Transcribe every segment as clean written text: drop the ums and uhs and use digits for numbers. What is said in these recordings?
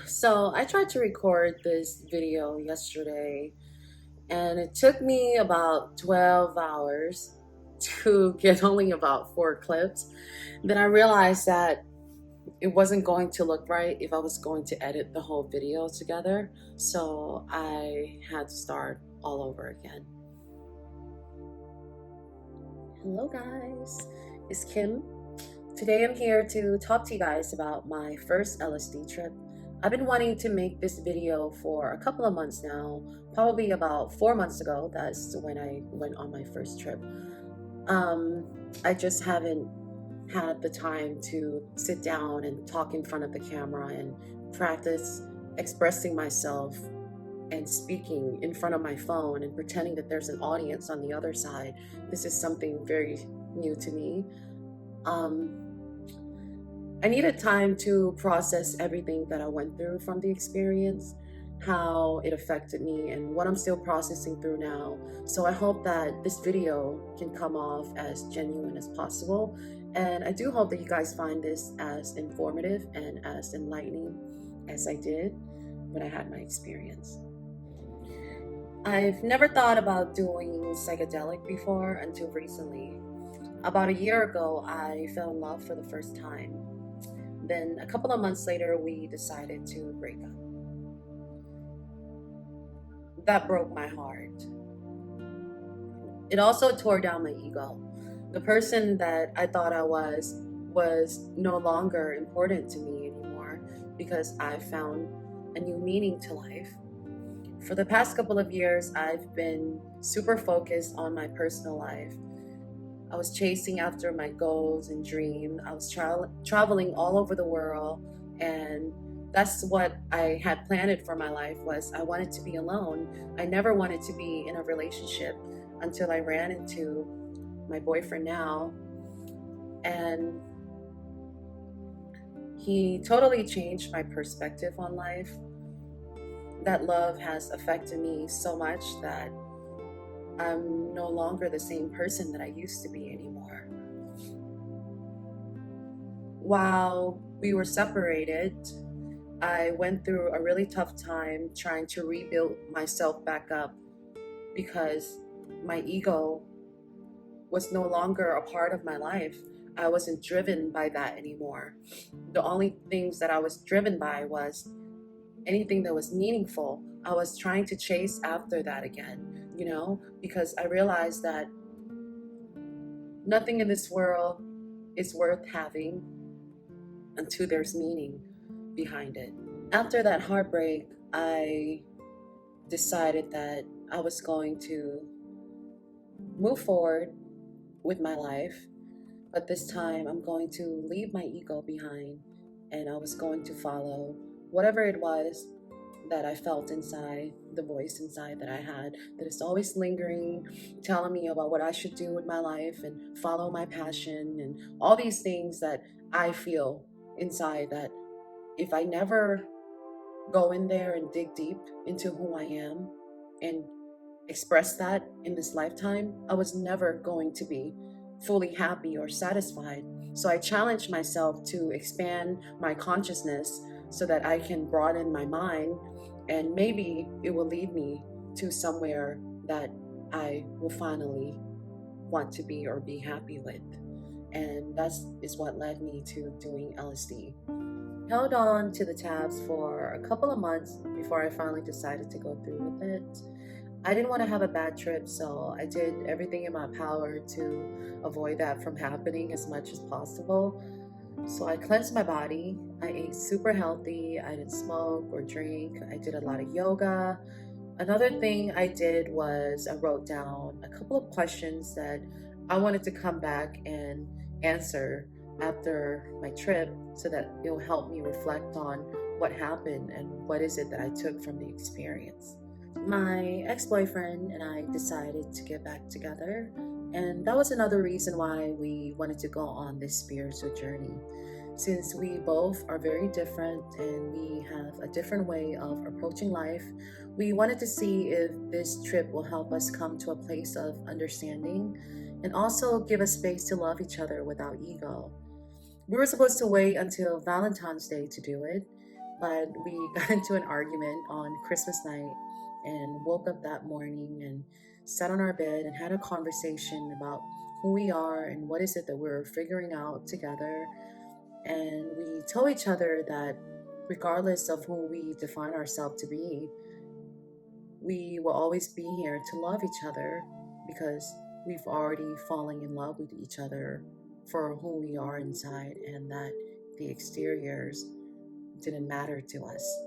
So I tried to record this video yesterday, and it took me about 12 hours to get only about 4 clips. Then I realized that it wasn't going to look right if I was going to edit the whole video together. So I had to start all over again. Hello guys, it's Kim. Today I'm here to talk to you guys about my first LSD trip. I've been wanting to make this video for a couple of months now, probably about 4 months ago. That's when I went on my first trip. I just haven't had the time to sit down and talk in front of the camera and practice expressing myself and speaking in front of my phone and pretending that there's an audience on the other side. This is something very new to me. I needed time to process everything that I went through from the experience, how it affected me, and what I'm still processing through now. So I hope that this video can come off as genuine as possible. And I do hope that you guys find this as informative and as enlightening as I did when I had my experience. I've never thought about doing psychedelic before until recently. About a year ago, I fell in love for the first time. Then a couple of months later, we decided to break up. That broke my heart. It also tore down my ego. The person that I thought I was no longer important to me anymore because I found a new meaning to life. For the past couple of years, I've been super focused on my personal life. I was chasing after my goals and dreams. I was traveling all over the world, and that's what I had planned for my life. Was I wanted to be alone. I never wanted to be in a relationship until I ran into my boyfriend now, and he totally changed my perspective on life. That love has affected me so much that I'm no longer the same person that I used to be anymore. While we were separated, I went through a really tough time trying to rebuild myself back up because my ego was no longer a part of my life. I wasn't driven by that anymore. The only things that I was driven by was anything that was meaningful. I was trying to chase after that again, because I realized that nothing in this world is worth having until there's meaning behind it. After that heartbreak, I decided that I was going to move forward with my life, but this time I'm going to leave my ego behind, and I was going to follow whatever it was that I felt inside, the voice inside that I had that is always lingering, telling me about what I should do with my life and follow my passion and all these things that I feel inside, that if I never go in there and dig deep into who I am and express that in this lifetime, I was never going to be fully happy or satisfied. So I challenged myself to expand my consciousness so that I can broaden my mind, and maybe it will lead me to somewhere that I will finally want to be or be happy with. And that is what led me to doing LSD. Held on to the tabs for a couple of months before I finally decided to go through with it. I didn't want to have a bad trip, so I did everything in my power to avoid that from happening as much as possible. So I cleansed my body. I ate super healthy. I didn't smoke or drink. I did a lot of yoga. Another thing I did was I wrote down a couple of questions that I wanted to come back and answer after my trip so that it'll help me reflect on what happened and what is it that I took from the experience. My ex-boyfriend and I decided to get back together, and that was another reason why we wanted to go on this spiritual journey. Since we both are very different and we have a different way of approaching life, we wanted to see if this trip will help us come to a place of understanding and also give us space to love each other without ego. We were supposed to wait until Valentine's Day to do it, But we got into an argument on Christmas night and woke up that morning and sat on our bed and had a conversation about who we are and what is it that we're figuring out together. And we told each other that regardless of who we define ourselves to be, we will always be here to love each other because we've already fallen in love with each other for who we are inside, and that the exteriors didn't matter to us.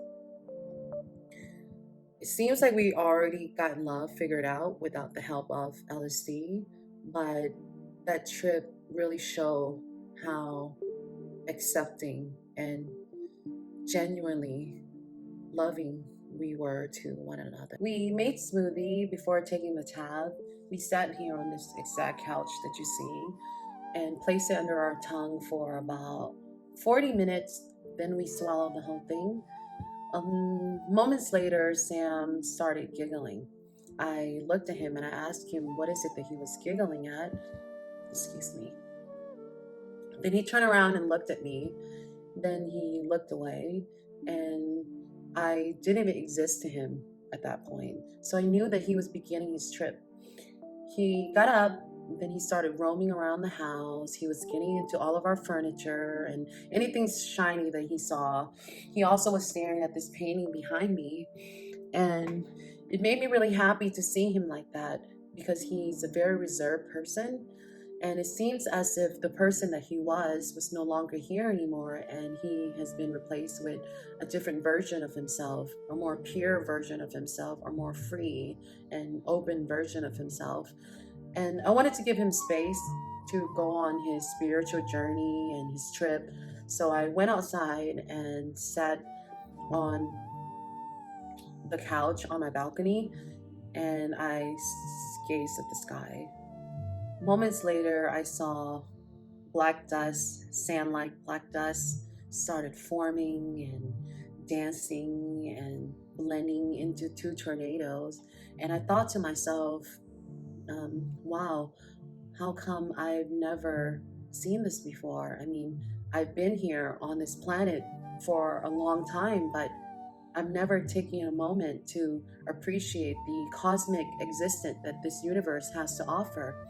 It seems like we already got love figured out without the help of LSD, but that trip really showed how accepting and genuinely loving we were to one another. We made smoothie before taking the tab. We sat here on this exact couch that you see and placed it under our tongue for about 40 minutes. Then we swallowed the whole thing. Moments later, Sam started giggling. I looked at him and I asked him, what is it that he was giggling at? Excuse me. Then he turned around and looked at me. Then he looked away, and I didn't even exist to him at that point. So I knew that he was beginning his trip. He got up, then he started roaming around the house. He was getting into all of our furniture and anything shiny that he saw. He also was staring at this painting behind me, and it made me really happy to see him like that because he's a very reserved person. And it seems as if the person that he was no longer here anymore, and he has been replaced with a different version of himself, a more pure version of himself, a more free and open version of himself. And I wanted to give him space to go on his spiritual journey and his trip. So I went outside and sat on the couch on my balcony, and I gazed at the sky. Moments later, I saw black dust, sand-like black dust, started forming and dancing and blending into two tornadoes. And I thought to myself, wow, how come I've never seen this before? I mean, I've been here on this planet for a long time, but I'm never taking a moment to appreciate the cosmic existence that this universe has to offer.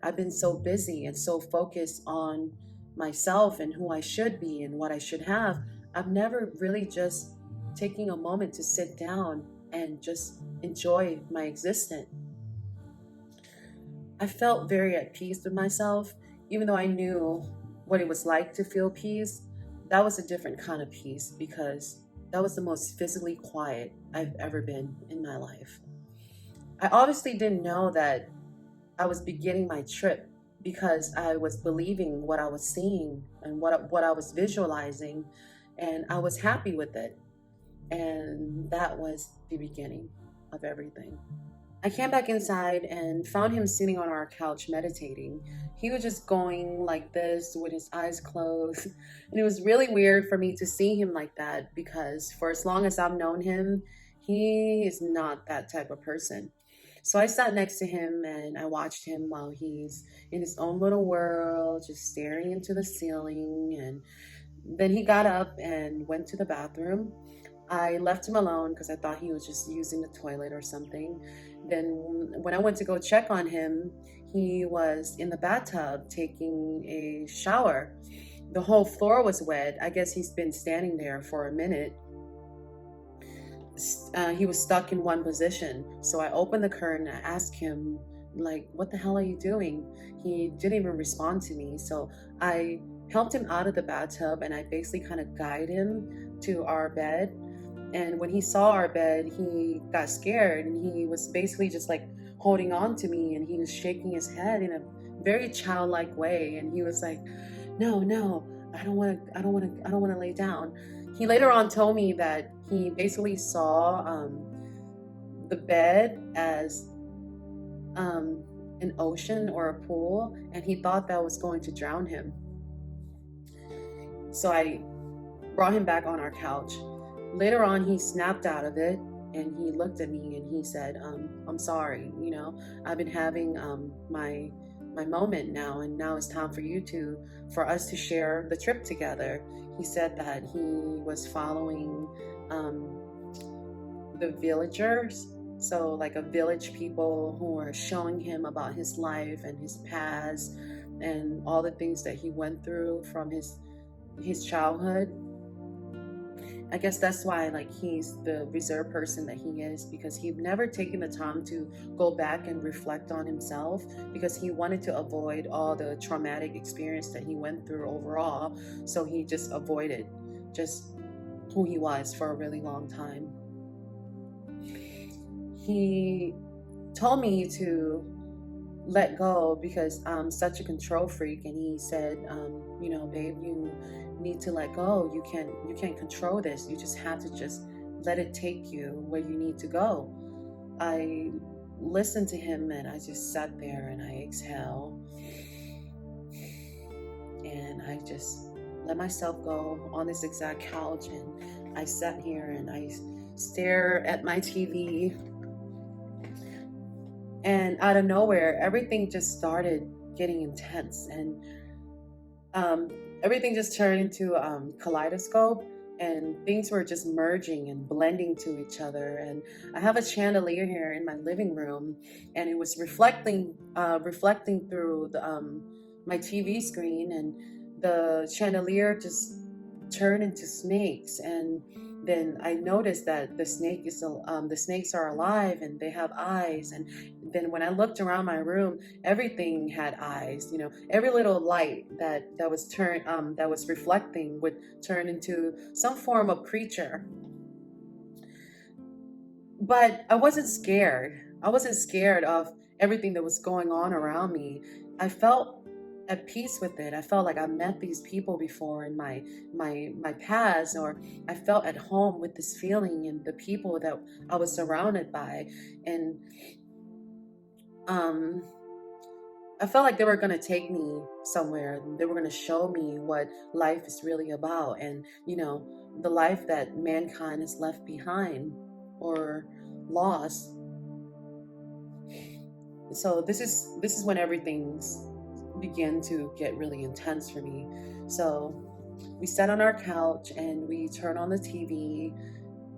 I've been so busy and so focused on myself and who I should be and what I should have. I've never really just taking a moment to sit down and just enjoy my existence. I felt very at peace with myself, even though I knew what it was like to feel peace. That was a different kind of peace because that was the most physically quiet I've ever been in my life. I obviously didn't know that I was beginning my trip because I was believing what I was seeing and what I was visualizing, and I was happy with it. And that was the beginning of everything. I came back inside and found him sitting on our couch meditating. He was just going like this with his eyes closed. And it was really weird for me to see him like that because for as long as I've known him, he is not that type of person. So I sat next to him and I watched him while he's in his own little world, just staring into the ceiling. And then he got up and went to the bathroom. I left him alone because I thought he was just using the toilet or something. Then when I went to go check on him, he was in the bathtub taking a shower. The whole floor was wet. I guess he's been standing there for a minute. He was stuck in one position. So I opened the curtain. I asked him, like, what the hell are you doing? He didn't even respond to me. So I helped him out of the bathtub and I basically kind of guided him to our bed. And when he saw our bed, he got scared and he was basically just like holding on to me and he was shaking his head in a very childlike way. And he was like, no, I don't want to lay down. He later on told me that he basically saw the bed as an ocean or a pool, and he thought that was going to drown him. So I brought him back on our couch. Later on, he snapped out of it and he looked at me and he said, I'm sorry, I've been having my my moment now, and now it's time for us to share the trip together. He said that he was following um, the villagers, so like a village people who were showing him about his life and his past and all the things that he went through from his childhood. I guess that's why like he's the reserved person that he is, because he'd never taken the time to go back and reflect on himself, because he wanted to avoid all the traumatic experience that he went through overall. So he just avoided just who he was for a really long time. He told me to let go because I'm such a control freak, and he said, babe, you need to let go. You can't control this. You just have to just let it take you where you need to go. I listened to him, and I just sat there and I exhale, and I just let myself go on this exact couch, and I sat here and I stare at my TV. And out of nowhere, everything just started getting intense, and everything just turned into kaleidoscope, and things were just merging and blending to each other. And I have a chandelier here in my living room, and it was reflecting through my TV screen, and the chandelier just turned into snakes. And then I noticed that the snakes are alive and they have eyes. And then when I looked around my room, everything had eyes. Every little light that was reflecting would turn into some form of creature. But I wasn't scared. I wasn't scared of everything that was going on around me. I felt at peace with it. I felt like I met these people before in my past, or I felt at home with this feeling and the people that I was surrounded by. And I felt like they were going to take me somewhere. They were going to show me what life is really about, and the life that mankind has left behind or lost. So this is when everything began to get really intense for me. So we sat on our couch and we turned on the TV,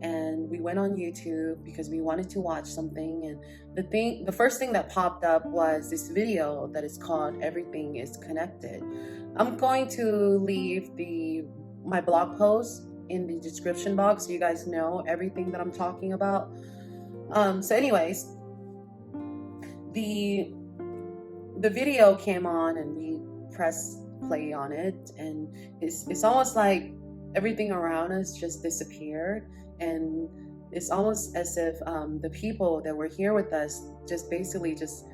and we went on YouTube because we wanted to watch something. And the first thing that popped up was this video that is called "Everything is Connected." I'm going to leave my blog post in the description box so you guys know everything that I'm talking about. So anyways, the video came on, and we pressed play on it, and it's almost like everything around us just disappeared. And it's almost as if the people that were here with us just basically just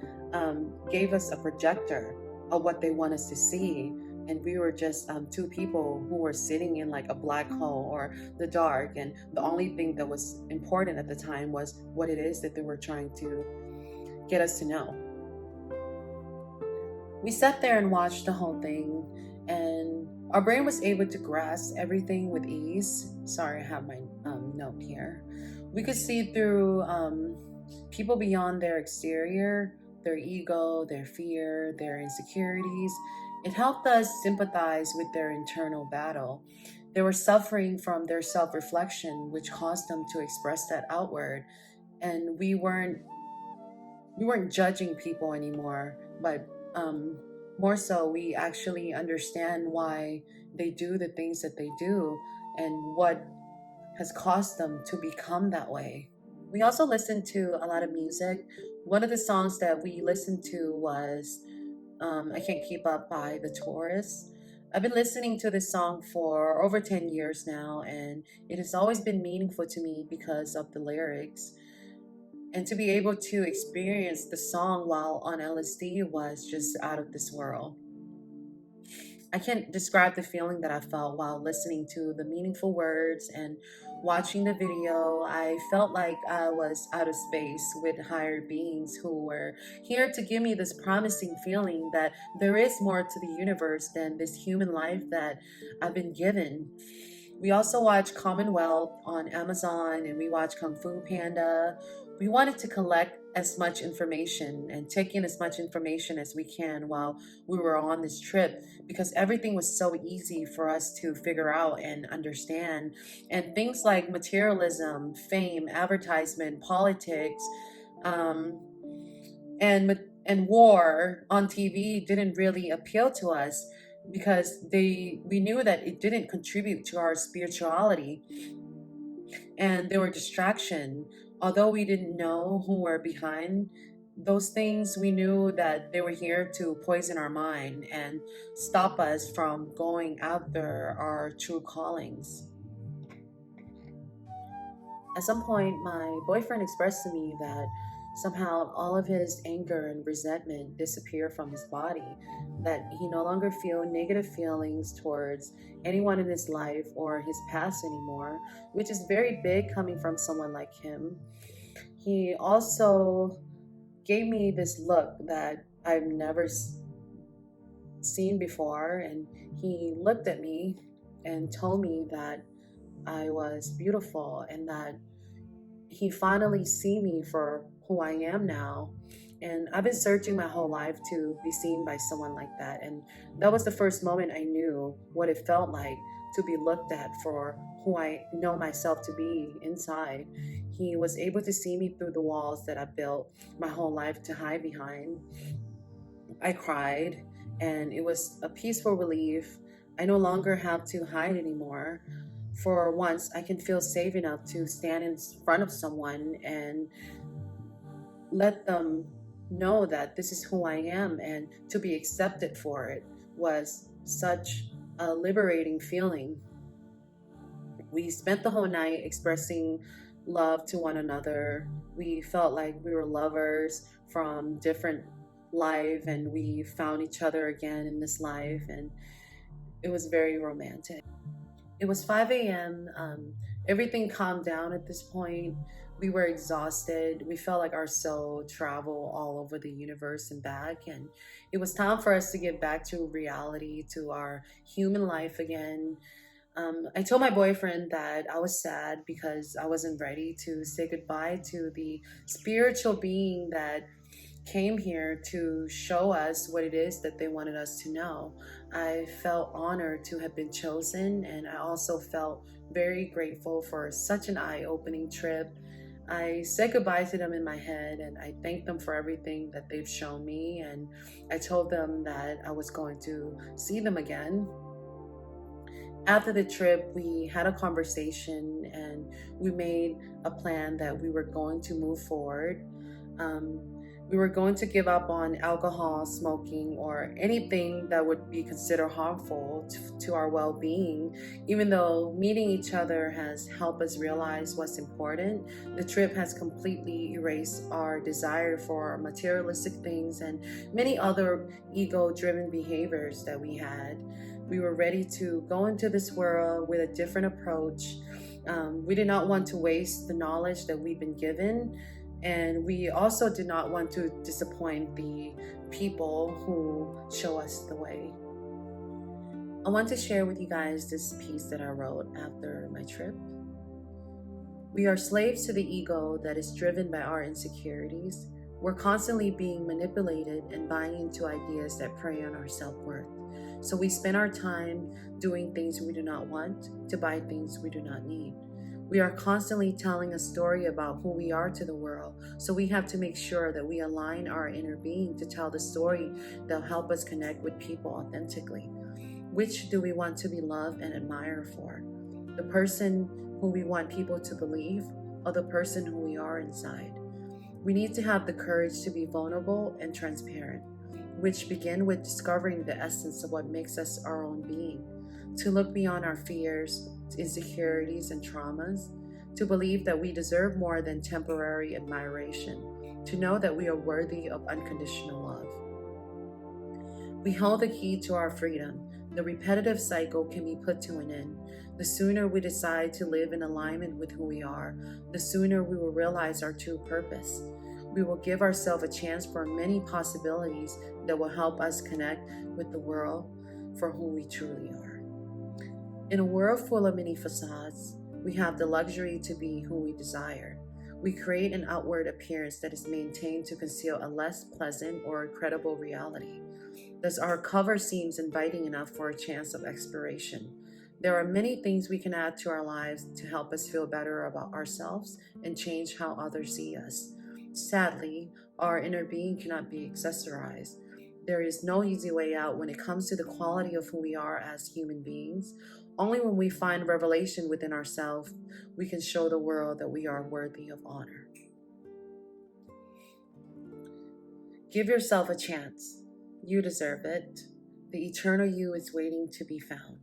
gave us a projector of what they want us to see. And we were just two people who were sitting in like a black hole or the dark, and the only thing that was important at the time was what it is that they were trying to get us to know. We sat there and watched the whole thing, and our brain was able to grasp everything with ease. Sorry, I have my note here. We could see through people beyond their exterior, their ego, their fear, their insecurities. It helped us sympathize with their internal battle. They were suffering from their self-reflection, which caused them to express that outward. And we weren't judging people anymore, but more so we actually understand why they do the things that they do and what has caused them to become that way. We also listened to a lot of music. One of the songs that we listened to was I Can't Keep Up by The Tourists. I've been listening to this song for over 10 years now, and it has always been meaningful to me because of the lyrics. And to be able to experience the song while on LSD was just out of this world. I can't describe the feeling that I felt while listening to the meaningful words and watching the video. I felt like I was out of space with higher beings who were here to give me this promising feeling that there is more to the universe than this human life that I've been given. We also watch Commonwealth on Amazon, and we watch Kung Fu Panda. We wanted to collect as much information and take in as much information as we can while we were on this trip, because everything was so easy for us to figure out and understand. And things like materialism, fame, advertisement, politics, um, and war on TV didn't really appeal to us, because we knew that it didn't contribute to our spirituality, and they were distraction. Although we didn't know who were behind those things, we knew that they were here to poison our mind and stop us from going after our true callings. At some point, my boyfriend expressed to me that somehow all of his anger and resentment disappeared from his body, that he no longer feel negative feelings towards anyone in his life or his past anymore, which is very big coming from someone like him. He also gave me this look that I've never seen before, and he looked at me and told me that I was beautiful and that he finally see me for who I am now. And I've been searching my whole life to be seen by someone like that. And that was the first moment I knew what it felt like to be looked at for who I know myself to be inside. He was able to see me through the walls that I built my whole life to hide behind. I cried, and it was a peaceful relief. I no longer have to hide anymore. For once, I can feel safe enough to stand in front of someone and let them know that this is who I am, and to be accepted for it was such a liberating feeling. We spent the whole night expressing love to one another. We felt like we were lovers from different life, and we found each other again in this life, and it was very romantic. It was 5 a.m. Everything calmed down at this point. We were exhausted. We felt like our soul traveled all over the universe and back. And it was time for us to get back to reality, to our human life again. I told my boyfriend that I was sad because I wasn't ready to say goodbye to the spiritual being that came here to show us what it is that they wanted us to know. I felt honored to have been chosen, and I also felt very grateful for such an eye-opening trip. I said goodbye to them in my head, and I thanked them for everything that they've shown me, and I told them that I was going to see them again. After the trip, we had a conversation and we made a plan that we were going to move forward. Um, we were going to give up on alcohol, smoking, or anything that would be considered harmful to our well-being. Even though meeting each other has helped us realize what's important, the trip has completely erased our desire for materialistic things and many other ego-driven behaviors that we had. We were ready to go into this world with a different approach. We did not want to waste the knowledge that we've been given, and we also did not want to disappoint the people who show us the way. I want to share with you guys this piece that I wrote after my trip. We are slaves to the ego that is driven by our insecurities. We're constantly being manipulated and buying into ideas that prey on our self-worth. So we spend our time doing things we do not want to buy things we do not need. We are constantly telling a story about who we are to the world, so we have to make sure that we align our inner being to tell the story that will help us connect with people authentically. Which do we want to be loved and admired for? The person who we want people to believe, or the person who we are inside? We need to have the courage to be vulnerable and transparent, which begin with discovering the essence of what makes us our own being, to look beyond our fears, insecurities, and traumas, to believe that we deserve more than temporary admiration, to know that we are worthy of unconditional love. We hold the key to our freedom. The repetitive cycle can be put to an end. The sooner we decide to live in alignment with who we are, the sooner we will realize our true purpose. We will give ourselves a chance for many possibilities that will help us connect with the world for who we truly are. In a world full of many facades, we have the luxury to be who we desire. We create an outward appearance that is maintained to conceal a less pleasant or credible reality. Thus, our cover seems inviting enough for a chance of exploration. There are many things we can add to our lives to help us feel better about ourselves and change how others see us. Sadly, our inner being cannot be accessorized. There is no easy way out when it comes to the quality of who we are as human beings. Only when we find revelation within ourselves, we can show the world that we are worthy of honor. Give yourself a chance. You deserve it. The eternal you is waiting to be found.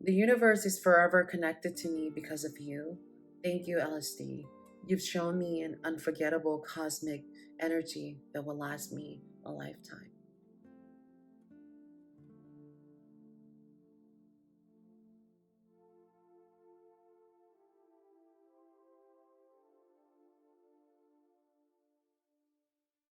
The universe is forever connected to me because of you. Thank you, LSD. You've shown me an unforgettable cosmic energy that will last me a lifetime.